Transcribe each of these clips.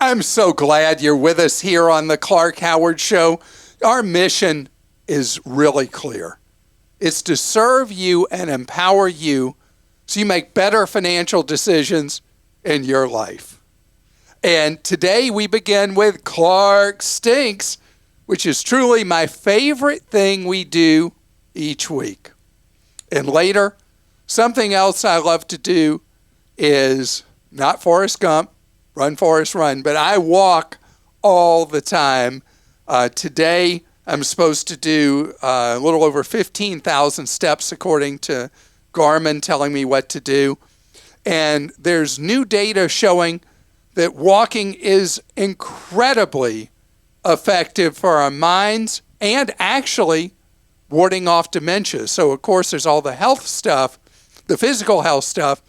I'm so glad you're with us here on the Clark Howard Show. Our mission is really clear. It's to serve you and empower you so you make better financial decisions in your life. And today we begin with Clark Stinks, which is truly my favorite thing we do each week. And later, something else I love to do is not Forrest Gump, run, Forrest, run, but I walk all the time. Today, I'm supposed to do a little over 15,000 steps according to Garmin telling me what to do. And there's new data showing that walking is incredibly effective for our minds and actually warding off dementia. So, of course, there's all the health stuff, the physical health stuff,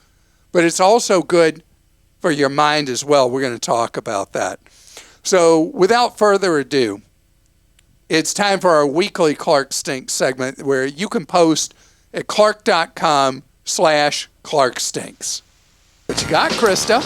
but it's also good for your mind as well. We're going to talk about that. So, without further ado, it's time for our weekly Clark Stinks segment where you can post at clark.com/ClarkStinks. What you got, Christa?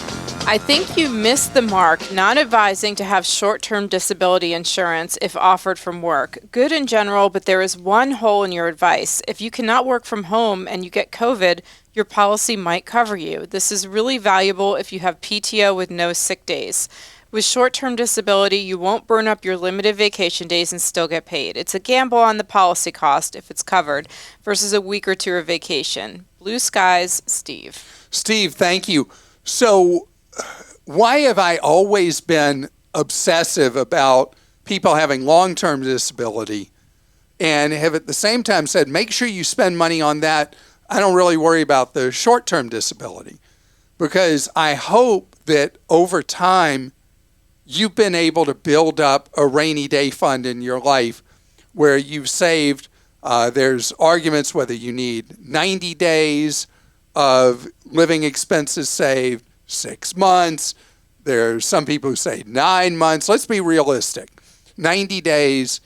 I think you missed the mark not advising to have short-term disability insurance if offered from work. Good in general, but there is one hole in your advice. If you cannot work from home and you get COVID, your policy might cover you. This is really valuable if you have PTO with no sick days. With short-term disability, you won't burn up your limited vacation days and still get paid. It's a gamble on the policy cost if it's covered versus a week or two of vacation. Blue skies, Steve. Steve, thank you. So, why have I always been obsessive about people having long-term disability and have at the same time said, make sure you spend money on that. I don't really worry about the short-term disability because I hope that over time you've been able to build up a rainy day fund in your life where you've saved, there's arguments whether you need 90 days of living expenses saved, 6 months. There's some people who say 9 months. Let's be realistic. 90 days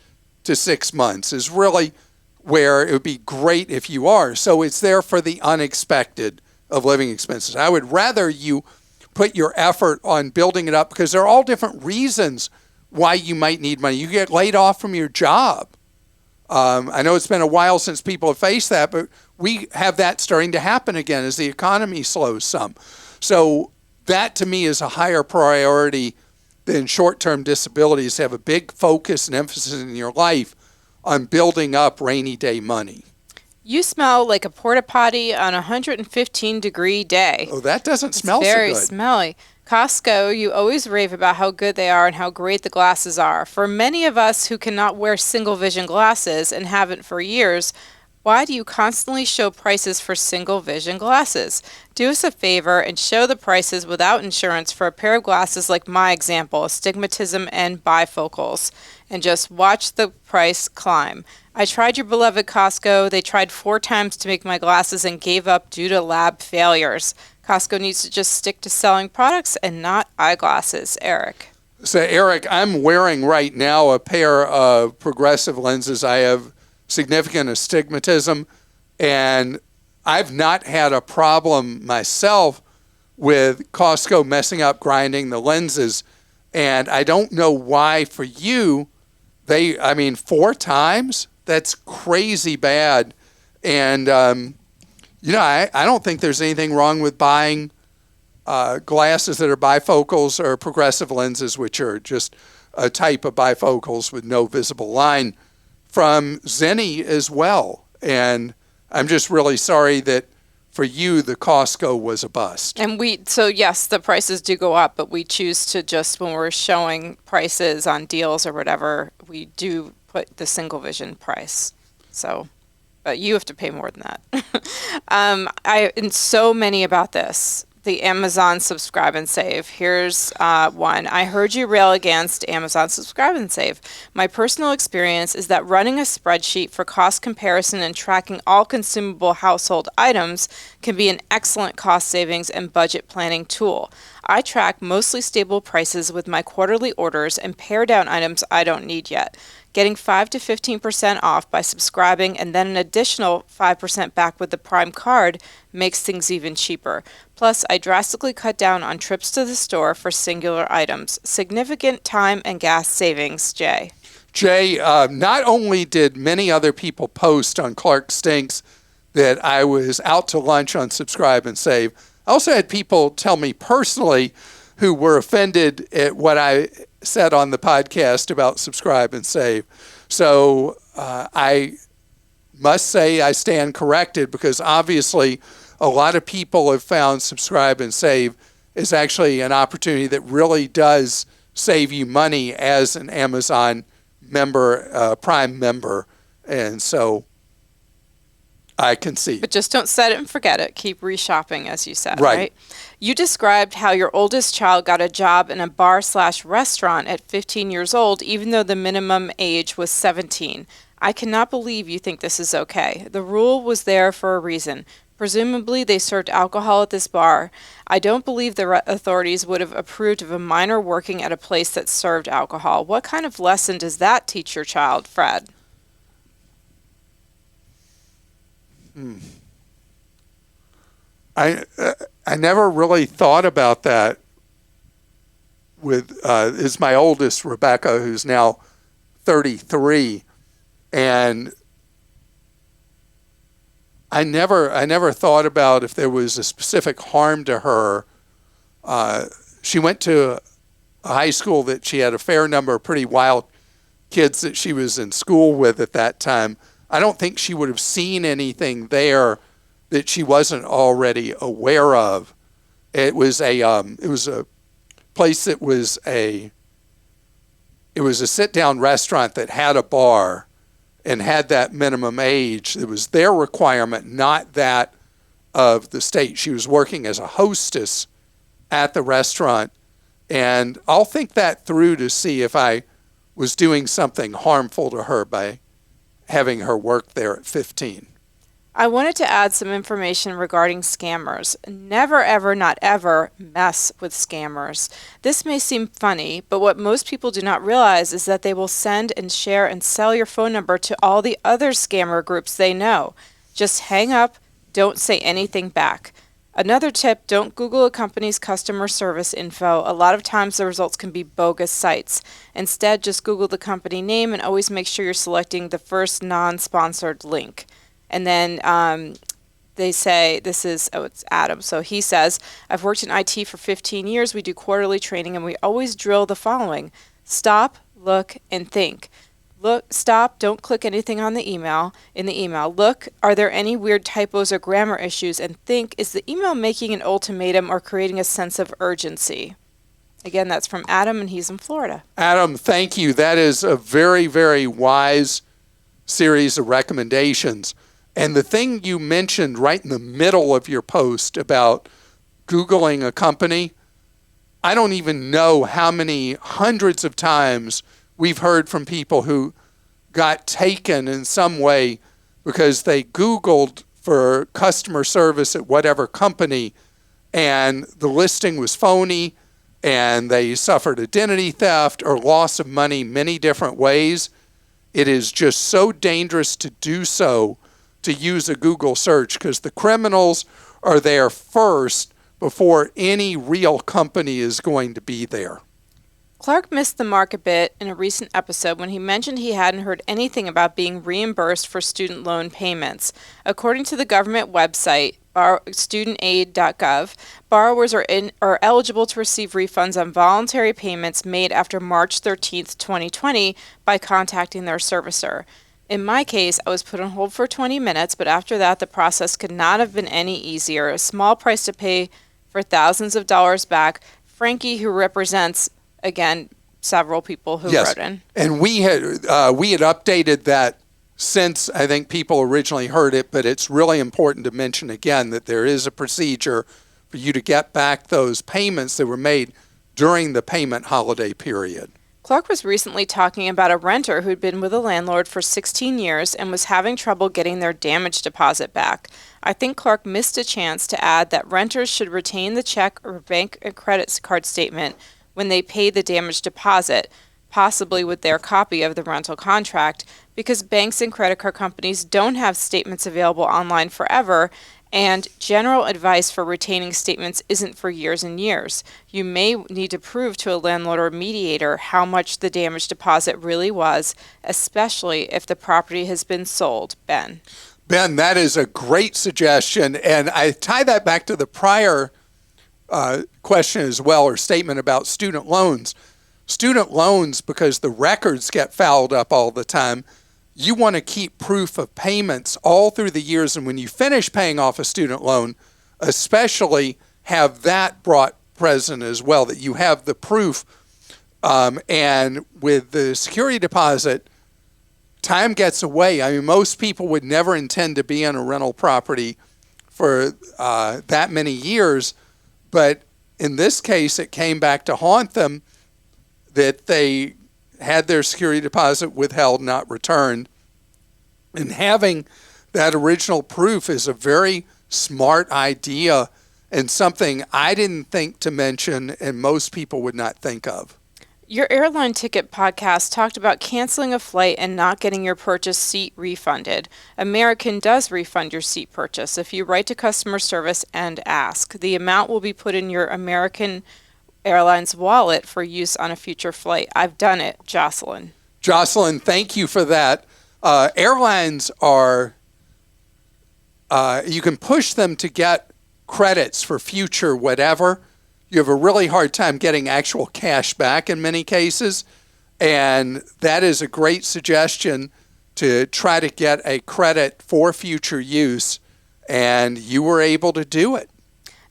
to 6 months is really where it would be great if you are. So it's there for the unexpected of living expenses. I would rather you put your effort on building it up because there are all different reasons why you might need money. You get laid off from your job. I know it's been a while since people have faced that, but we have that starting to happen again as the economy slows some. So that to me is a higher priority than short-term disabilities. Have a big focus and emphasis in your life on building up rainy day money. You smell like a porta potty on a 115-degree day. Oh, that doesn't smell so good. Very smelly. Costco, you always rave about how good they are and how great the glasses are. For many of us who cannot wear single vision glasses and haven't for years, why do you constantly show prices for single vision glasses? Do us a favor and show the prices without insurance for a pair of glasses like my example, astigmatism and bifocals, and just watch the price climb. I tried your beloved Costco. They tried 4 times to make my glasses and gave up due to lab failures. Costco needs to just stick to selling products and not eyeglasses. Eric. So, Eric, I'm wearing right now a pair of progressive lenses. I have significant astigmatism, and I've not had a problem myself with Costco messing up grinding the lenses, and I don't know why for you, 4 times? That's crazy bad, and I don't think there's anything wrong with buying glasses that are bifocals or progressive lenses, which are just a type of bifocals with no visible line, from Zenni as well. And I'm just really sorry that for you, the Costco was a bust. And yes, the prices do go up, but we choose to just, when we're showing prices on deals or whatever, we do put the single vision price. So, but you have to pay more than that. And so many about this. The Amazon Subscribe and Save. Here's one. I heard you rail against Amazon Subscribe and Save. My personal experience is that running a spreadsheet for cost comparison and tracking all consumable household items can be an excellent cost savings and budget planning tool. I track mostly stable prices with my quarterly orders and pare down items I don't need yet. Getting 5 to 15% off by subscribing and then an additional 5% back with the Prime card makes things even cheaper. Plus, I drastically cut down on trips to the store for singular items. Significant time and gas savings, Jay. Jay, not only did many other people post on Clark Stinks that I was out to lunch on Subscribe and Save, I also had people tell me personally who were offended at what I said on the podcast about Subscribe and Save. So I must say I stand corrected, because obviously a lot of people have found Subscribe and Save is actually an opportunity that really does save you money as an Amazon member, Prime member. And so I concede. But just don't set it and forget it. Keep reshopping, as you said, right? You described how your oldest child got a job in a bar/restaurant at 15 years old, even though the minimum age was 17. I cannot believe you think this is okay. The rule was there for a reason. Presumably, they served alcohol at this bar. I don't believe the authorities would have approved of a minor working at a place that served alcohol. What kind of lesson does that teach your child, Fred? I never really thought about that with is my oldest, Rebecca, who's now 33, and I never thought about if there was a specific harm to her. She went to a high school that she had a fair number of pretty wild kids that she was in school with at that time. I don't think she would have seen anything there that she wasn't already aware of. It was a place that was a sit-down restaurant that had a bar and had that minimum age. It was their requirement, not that of the state. She was working as a hostess at the restaurant, and I'll think that through to see if I was doing something harmful to her by having her work there at 15. I wanted to add some information regarding scammers. Never, ever, not ever mess with scammers. This may seem funny, but what most people do not realize is that they will send and share and sell your phone number to all the other scammer groups they know. Just hang up, don't say anything back. Another tip, don't Google a company's customer service info. A lot of times the results can be bogus sites. Instead, just Google the company name and always make sure you're selecting the first non-sponsored link. And then they say, it's Adam. So he says, I've worked in IT for 15 years. We do quarterly training and we always drill the following. Stop, look, and think. Look, stop, don't click anything in the email. Look, are there any weird typos or grammar issues? And think, is the email making an ultimatum or creating a sense of urgency? Again, that's from Adam, and he's in Florida. Adam, thank you. That is a very, very wise series of recommendations. And the thing you mentioned right in the middle of your post about Googling a company, I don't even know how many hundreds of times we've heard from people who got taken in some way because they Googled for customer service at whatever company and the listing was phony and they suffered identity theft or loss of money many different ways. It is just so dangerous to do so, to use a Google search, because the criminals are there first before any real company is going to be there. Clark missed the mark a bit in a recent episode when he mentioned he hadn't heard anything about being reimbursed for student loan payments. According to the government website, studentaid.gov, borrowers are eligible to receive refunds on voluntary payments made after March 13, 2020 by contacting their servicer. In my case, I was put on hold for 20 minutes, but after that, the process could not have been any easier. A small price to pay for thousands of dollars back. Frankie, who represents, again, several people who wrote in. And we had updated that since I think people originally heard it, but it's really important to mention again that there is a procedure for you to get back those payments that were made during the payment holiday period. Clark was recently talking about a renter who'd been with a landlord for 16 years and was having trouble getting their damage deposit back. I think Clark missed a chance to add that renters should retain the check or bank and credit card statement when they pay the damage deposit. possibly with their copy of the rental contract, because banks and credit card companies don't have statements available online forever, and general advice for retaining statements isn't for years and years. You may need to prove to a landlord or mediator how much the damage deposit really was, especially if the property has been sold. Ben. Ben, that is a great suggestion. And I tie that back to the prior question as well, or statement about student loans. Student loans, because the records get fouled up all the time, you want to keep proof of payments all through the years. And when you finish paying off a student loan, especially have that brought present as well, that you have the proof. And with the security deposit, time gets away. I mean, most people would never intend to be in a rental property for that many years. But in this case, it came back to haunt them that they had their security deposit withheld, not returned. And having that original proof is a very smart idea and something I didn't think to mention and most people would not think of. Your airline ticket podcast talked about canceling a flight and not getting your purchased seat refunded. American does refund your seat purchase if you write to customer service and ask. The amount will be put in your American Airlines wallet for use on a future flight. I've done it. Jocelyn. Jocelyn, thank you for that. Airlines are, you can push them to get credits for future whatever. You have a really hard time getting actual cash back in many cases. And that is a great suggestion to try to get a credit for future use. And you were able to do it.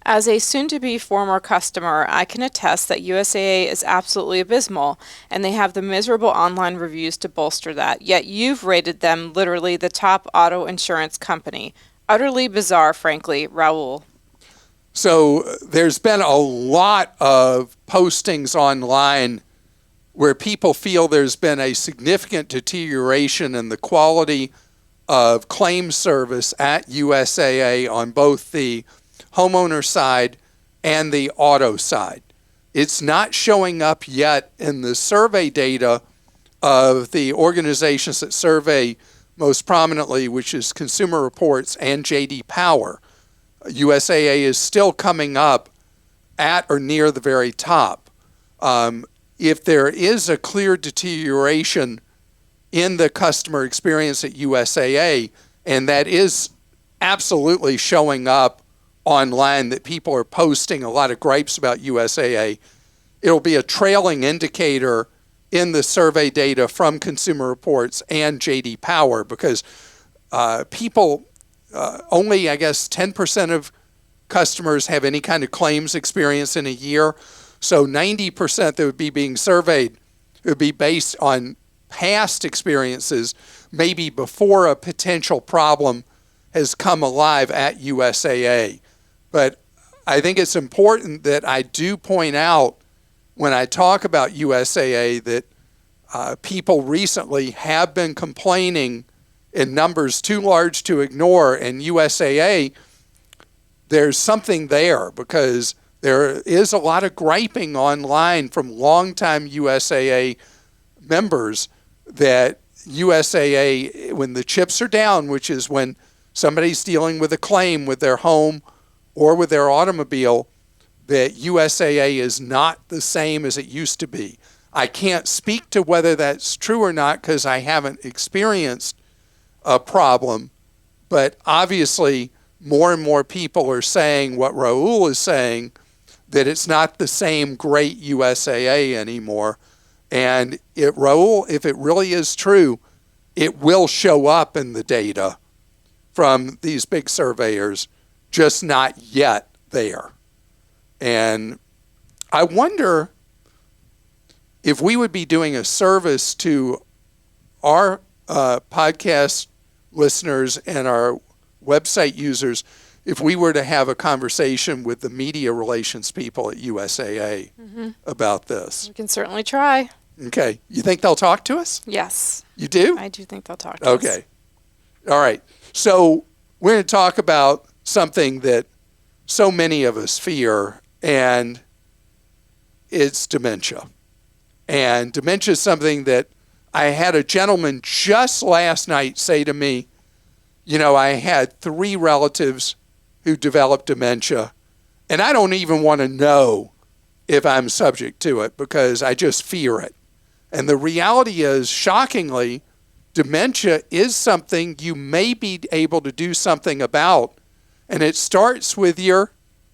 As a soon-to-be former customer, I can attest that USAA is absolutely abysmal, and they have the miserable online reviews to bolster that. Yet you've rated them literally the top auto insurance company. Utterly bizarre, frankly. Raul. So there's been a lot of postings online where people feel there's been a significant deterioration in the quality of claim service at USAA on both the homeowner side and the auto side. It's not showing up yet in the survey data of the organizations that survey most prominently, which is Consumer Reports and J.D. Power. USAA is still coming up at or near the very top. If there is a clear deterioration in the customer experience at USAA, and that is absolutely showing up online, that people are posting a lot of gripes about USAA, it'll be a trailing indicator in the survey data from Consumer Reports and J.D. Power, because people, only I guess 10% of customers have any kind of claims experience in a year. So 90% that would be being surveyed would be based on past experiences, maybe before a potential problem has come alive at USAA. But I think it's important that I do point out when I talk about USAA that people recently have been complaining in numbers too large to ignore. And USAA, there's something there, because there is a lot of griping online from longtime USAA members that USAA, when the chips are down, which is when somebody's dealing with a claim with their home or with their automobile, that USAA is not the same as it used to be. I can't speak to whether that's true or not because I haven't experienced a problem, but obviously more and more people are saying what Raul is saying, that it's not the same great USAA anymore. And Raul, if it really is true, it will show up in the data from these big surveyors, just not yet there. And I wonder if we would be doing a service to our podcast listeners and our website users if we were to have a conversation with the media relations people at USAA about this. We can certainly try. Okay. You think they'll talk to us? Yes. You do? I do think they'll talk to us. Okay. All right. So we're going to talk about something that so many of us fear, and it's dementia. And dementia is something that I had a gentleman just last night say to me, I had 3 relatives who developed dementia, and I don't even want to know if I'm subject to it because I just fear it. And the reality is, shockingly, dementia is something you may be able to do something about, and it starts with your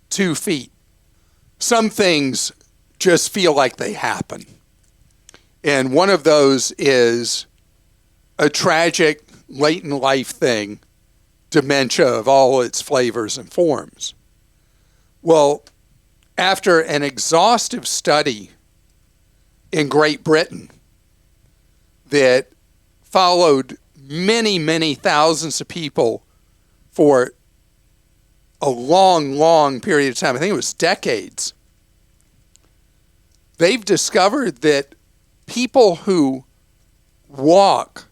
2 feet. Some things just feel like they happen. And one of those is a tragic, late-in-life thing, dementia of all its flavors and forms. Well, after an exhaustive study in Great Britain that followed many, many thousands of people for a long, long period of time, I think it was decades, they've discovered that people who walk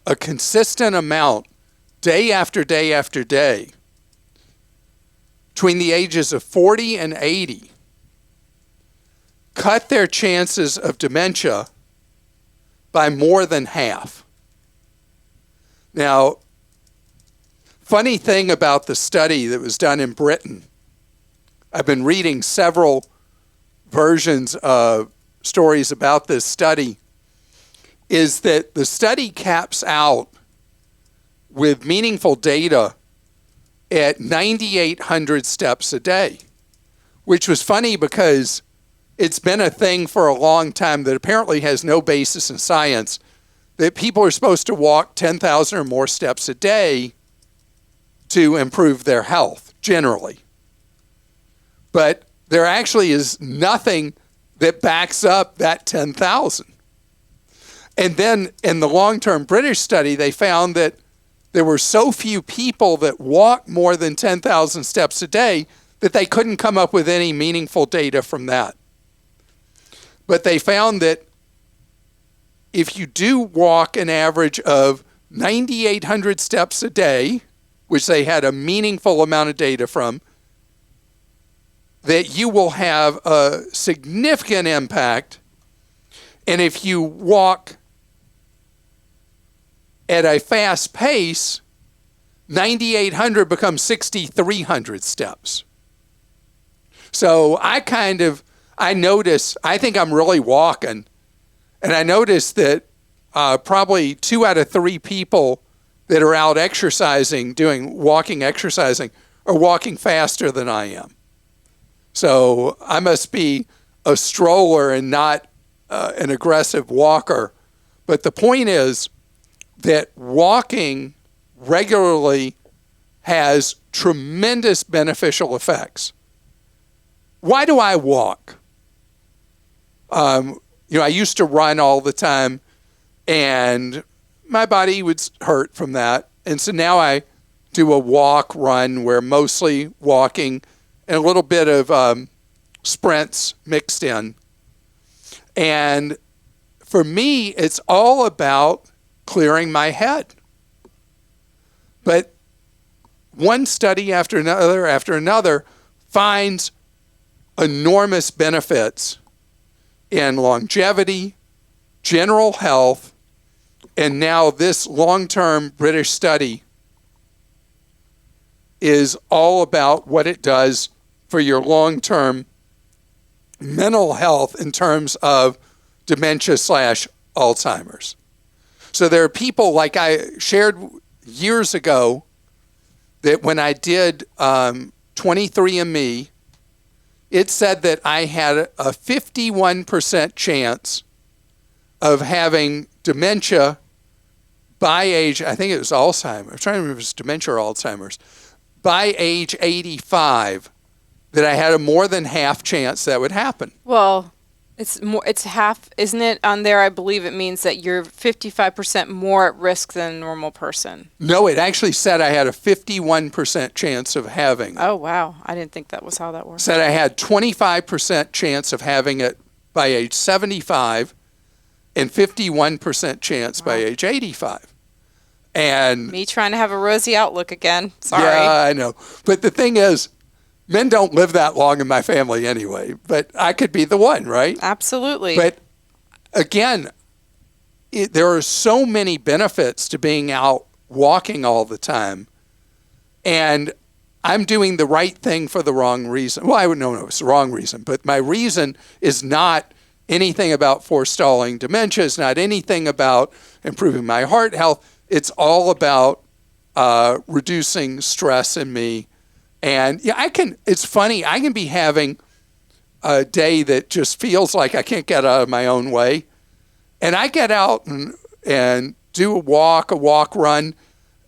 a consistent amount day after day after day between the ages of 40 and 80 cut their chances of dementia by more than half. Now, funny thing about the study that was done in Britain, I've been reading several versions of stories about this study, is that the study caps out with meaningful data at 9,800 steps a day, which was funny because it's been a thing for a long time that apparently has no basis in science, that people are supposed to walk 10,000 or more steps a day to improve their health, generally. But there actually is nothing that backs up that 10,000. And then in the long-term British study, they found that there were so few people that walked more than 10,000 steps a day that they couldn't come up with any meaningful data from that. But they found that if you do walk an average of 9,800 steps a day, which they had a meaningful amount of data from, that you will have a significant impact. And if you walk at a fast pace, 9,800 becomes 6,300 steps. So I notice, I think I'm really walking, and I notice that probably 2 out of 3 people that are out exercising, doing walking exercising, are walking faster than I am. So I must be a stroller and not an aggressive walker. But the point is that walking regularly has tremendous beneficial effects. Why do I walk? I used to run all the time, and my body would hurt from that. And so now I do a walk, run, where mostly walking and a little bit of sprints mixed in. And for me, it's all about clearing my head. But one study after another finds enormous benefits in longevity, general health, and now this long-term British study is all about what it does for your long-term mental health in terms of dementia/Alzheimer's. So there are people, like I shared years ago, that when I did 23andMe, it said that I had a 51% chance of having dementia by age, I think it was Alzheimer's, I'm trying to remember if it was dementia or Alzheimer's, by age 85, that I had a more than half chance that would happen. Well, it's half, isn't it? On there, I believe it means that you're 55% more at risk than a normal person. No, it actually said I had a 51% chance of having it. Oh, wow. I didn't think that was how that worked. Said I had 25% chance of having it by age 75 and 51% chance by age 85. And me trying to have a rosy outlook again. Sorry. Yeah, I know. But the thing is, men don't live that long in my family anyway, but I could be the one, right? Absolutely. But again, there are so many benefits to being out walking all the time. And I'm doing the right thing for the wrong reason. Well, I would know it's the wrong reason, but my reason is not anything about forestalling dementia. It's not anything about improving my heart health. It's all about reducing stress in me. And yeah, it's funny, I can be having a day that just feels like I can't get out of my own way. And I get out and do a walk, run.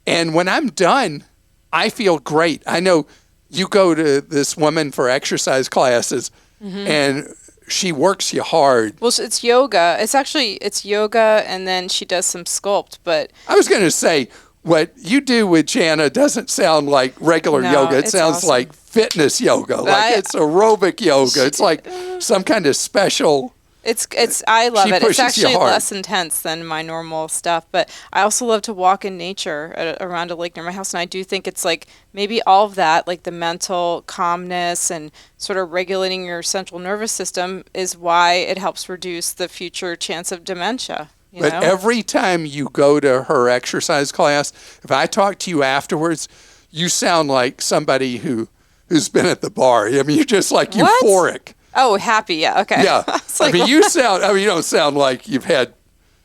And when I'm done, I feel great. I know you go to this woman for exercise classes, and she works you hard. Well, it's yoga. It's yoga, and then she does some sculpt. But I was going to say, what you do with Jana doesn't sound like regular yoga. It sounds awesome. like fitness yoga. Like it's aerobic yoga. It's like some kind of special. I love it. It's you actually hard. less intense than my normal stuff, but I also love to walk in nature around a lake near my house, and I do think it's like maybe all of that, like the mental calmness and sort of regulating your central nervous system, is why it helps reduce the future chance of dementia. But every time you go to her exercise class, if I talk to you afterwards, you sound like somebody who's been at the bar. I mean, you're just like euphoric. Oh, happy, yeah, okay. Yeah, I mean, you don't sound like you've had,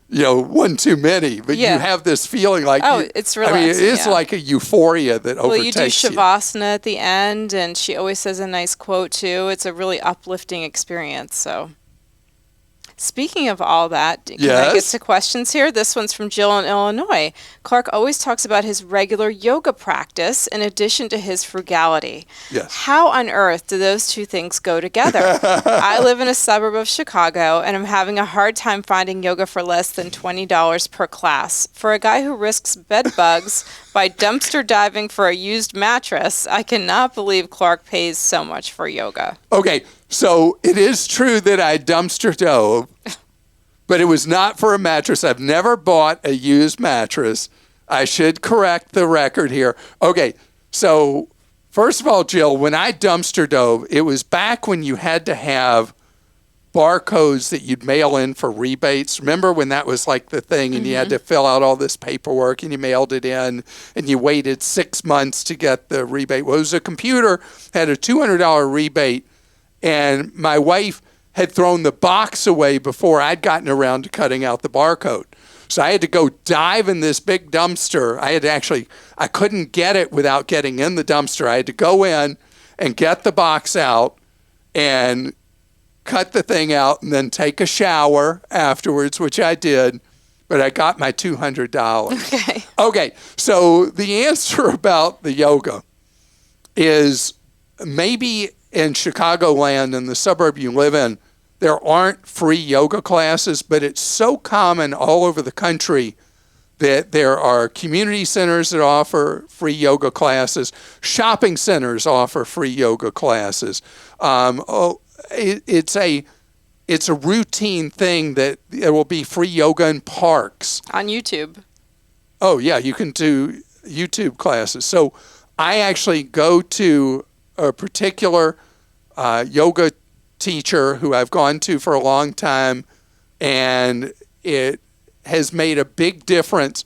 one too many, but you have this feeling like, it's relaxing. I mean, it is like a euphoria that overtakes you. Well, you do Shavasana at the end, and she always says a nice quote, too. It's a really uplifting experience, so. Speaking of all that, can I get to questions here? This one's from Jill in Illinois. Clark always talks about his regular yoga practice in addition to his frugality. Yes. How on earth do those two things go together? I live in a suburb of Chicago, and I'm having a hard time finding yoga for less than $20 per class. For a guy who risks bed bugs by dumpster diving for a used mattress, I cannot believe Clark pays so much for yoga. Okay, so it is true that I dumpster dove, but it was not for a mattress. I've never bought a used mattress. I should correct the record here. Okay, so first of all, Jill, when I dumpster dove, it was back when you had to have barcodes that you'd mail in for rebates. Remember when that was like the thing, and you had to fill out all this paperwork, and you mailed it in, and you waited 6 months to get the rebate? Well, it was a computer, had a $200 rebate, and my wife had thrown the box away before I'd gotten around to cutting out the barcode. So I had to go dive in this big dumpster. I couldn't get it without getting in the dumpster. I had to go in and get the box out and cut the thing out and then take a shower afterwards, which I did, but I got my $200. Okay, so the answer about the yoga is maybe in Chicagoland, in the suburb you live in, there aren't free yoga classes, but it's so common all over the country that there are community centers that offer free yoga classes. Shopping centers offer free yoga classes. It's a routine thing that there will be free yoga in parks. On YouTube. Oh, yeah, you can do YouTube classes. So I actually go to a particular yoga teacher who I've gone to for a long time, and it has made a big difference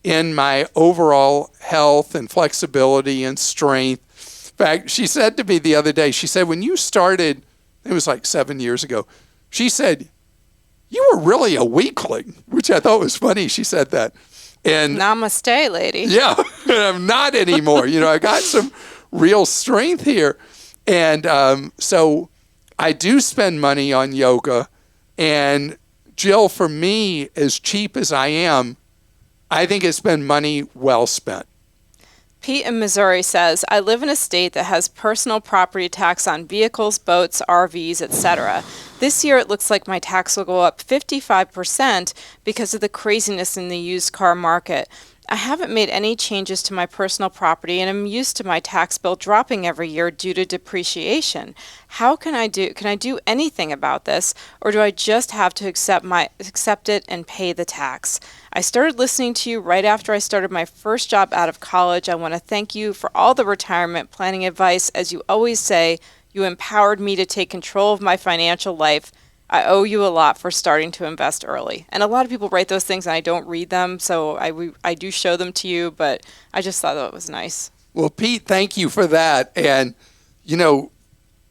in my overall health and flexibility and strength. In fact, she said to me the other day, she said, when you started, it was like 7 years ago, she said, you were really a weakling, which I thought was funny. She said that. And namaste, lady. Yeah, I'm not anymore. I got some real strength here. And so I do spend money on yoga. And Jill, for me, as cheap as I am, I think it's been money well spent. Pete in Missouri says, I live in a state that has personal property tax on vehicles, boats, RVs, etc. This year it looks like my tax will go up 55% because of the craziness in the used car market. I haven't made any changes to my personal property, and I'm used to my tax bill dropping every year due to depreciation. How can I do anything about this, or do I just have to accept it and pay the tax? I started listening to you right after I started my first job out of college. I want to thank you for all the retirement planning advice. As you always say, you empowered me to take control of my financial life. I owe you a lot for starting to invest early. And a lot of people write those things and I don't read them, so I do show them to you, but I just thought that was nice. Well, Pete, thank you for that. And,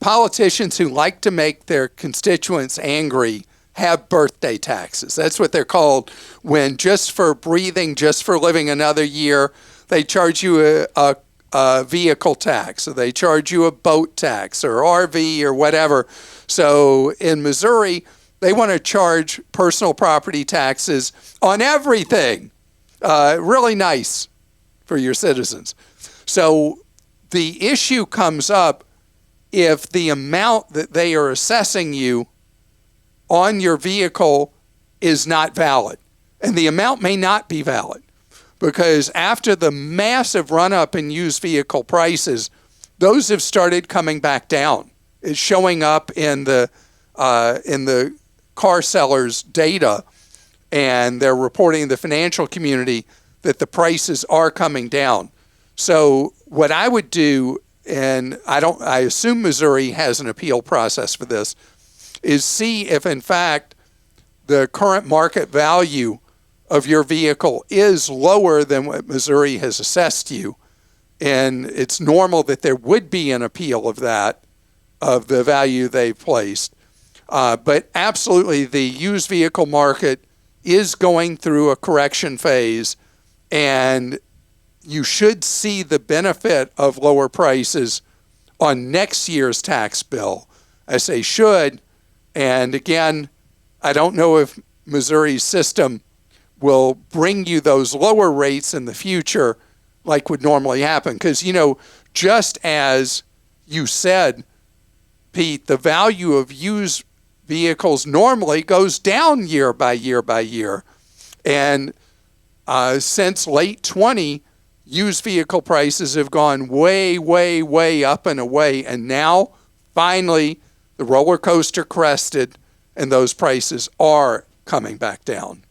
politicians who like to make their constituents angry have birthday taxes. That's what they're called when just for breathing, just for living another year, they charge you a vehicle tax, or they charge you a boat tax or RV or whatever. So in Missouri, they want to charge personal property taxes on everything. Really nice for your citizens. So the issue comes up if the amount that they are assessing you on your vehicle is not valid. And the amount may not be valid because after the massive run-up in used vehicle prices, those have started coming back down. It's showing up in the car sellers' data, and they're reporting in the financial community that the prices are coming down. So what I would do, and I assume Missouri has an appeal process for this, is see if in fact the current market value of your vehicle is lower than what Missouri has assessed you. And it's normal that there would be an appeal of that, of the value they've placed. But absolutely, the used vehicle market is going through a correction phase, and you should see the benefit of lower prices on next year's tax bill. I say should, and again, I don't know if Missouri's system will bring you those lower rates in the future like would normally happen. Because, just as you said, Pete, the value of used vehicles normally goes down year by year by year. And since late 20, used vehicle prices have gone way, way, way up and away. And now, finally, the roller coaster crested, and those prices are coming back down.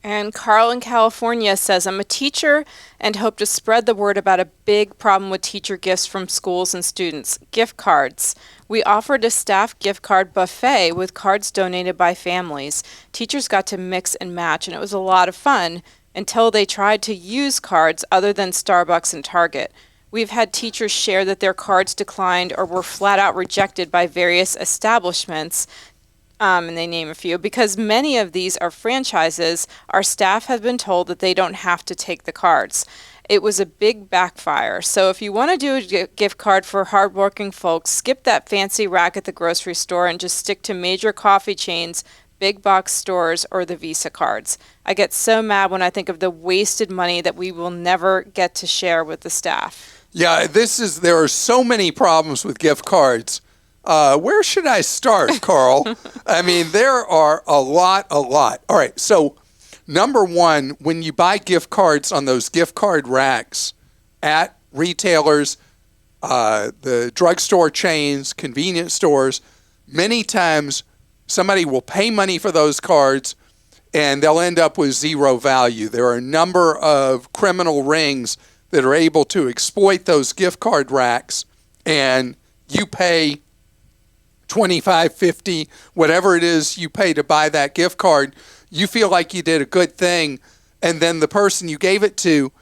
And Carl in California says, I'm a teacher and hope to spread the word about a big problem with teacher gifts from schools and students, gift cards. We offered a staff gift card buffet with cards donated by families. Teachers got to mix and match, and it was a lot of fun until they tried to use cards other than Starbucks and Target. We've had teachers share that their cards declined or were flat out rejected by various establishments. And they name a few, because many of these are franchises. Our staff have been told that they don't have to take the cards. It was a big backfire. So if you want to do a gift card for hardworking folks, skip that fancy rack at the grocery store and just stick to major coffee chains, big box stores, or the Visa cards. I get so mad when I think of the wasted money that we will never get to share with the staff. Yeah, there are so many problems with gift cards. Where should I start, Carl? I mean, there are a lot. All right, so number one, when you buy gift cards on those gift card racks at retailers, the drugstore chains, convenience stores, many times somebody will pay money for those cards and they'll end up with zero value. There are a number of criminal rings that are able to exploit those gift card racks, and you pay $25, $50, whatever it is you pay to buy that gift card, you feel like you did a good thing, and then the person you gave it to,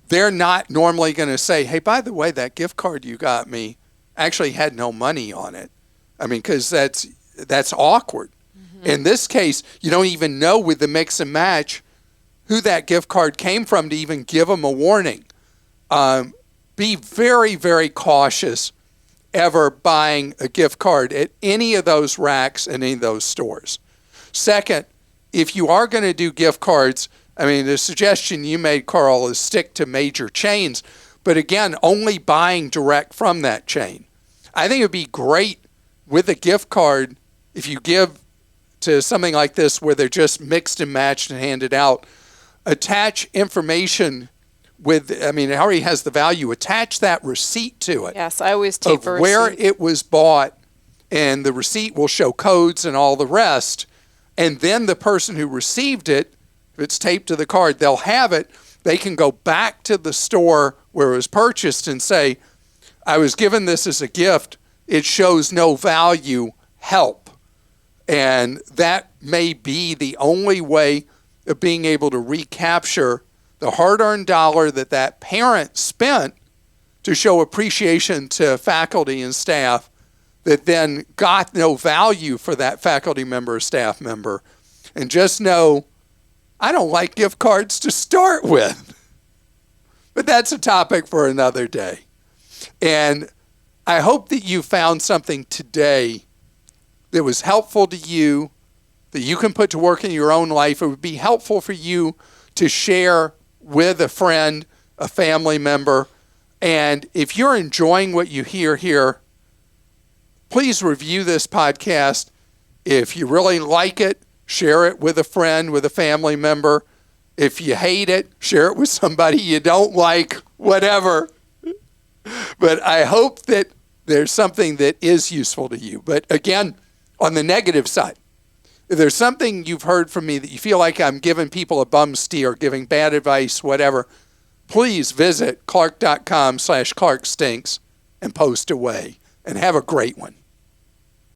they're not normally going to say, hey, by the way, that gift card you got me actually had no money on it. I mean, because that's awkward. Mm-hmm. In this case, you don't even know with the mix and match who that gift card came from to even give them a warning. Be very, very cautious ever buying a gift card at any of those racks in any of those stores. Second, if you are going to do gift cards, I mean, the suggestion you made, Carl, is stick to major chains, but again, only buying direct from that chain. I think it would be great with a gift card if you give to something like this where they're just mixed and matched and handed out, attach information it already has the value. Attach that receipt to it. Yes, I always tape a receipt. Where it was bought, and the receipt will show codes and all the rest. And then the person who received it, if it's taped to the card, they'll have it. They can go back to the store where it was purchased and say, I was given this as a gift. It shows no value. Help. And that may be the only way of being able to recapture the hard-earned dollar that that parent spent to show appreciation to faculty and staff that then got no value for that faculty member or staff member. And just know, I don't like gift cards to start with. But that's a topic for another day. And I hope that you found something today that was helpful to you, that you can put to work in your own life. It would be helpful for you to share with a friend, a family member. And if you're enjoying what you hear here, please review this podcast. If you really like it, share it with a friend, with a family member. If you hate it, share it with somebody you don't like, whatever. But I hope that there's something that is useful to you. But again, on the negative side, if there's something you've heard from me that you feel like I'm giving people a bum steer, giving bad advice, whatever, please visit clark.com/clarkstinks and post away. And have a great one.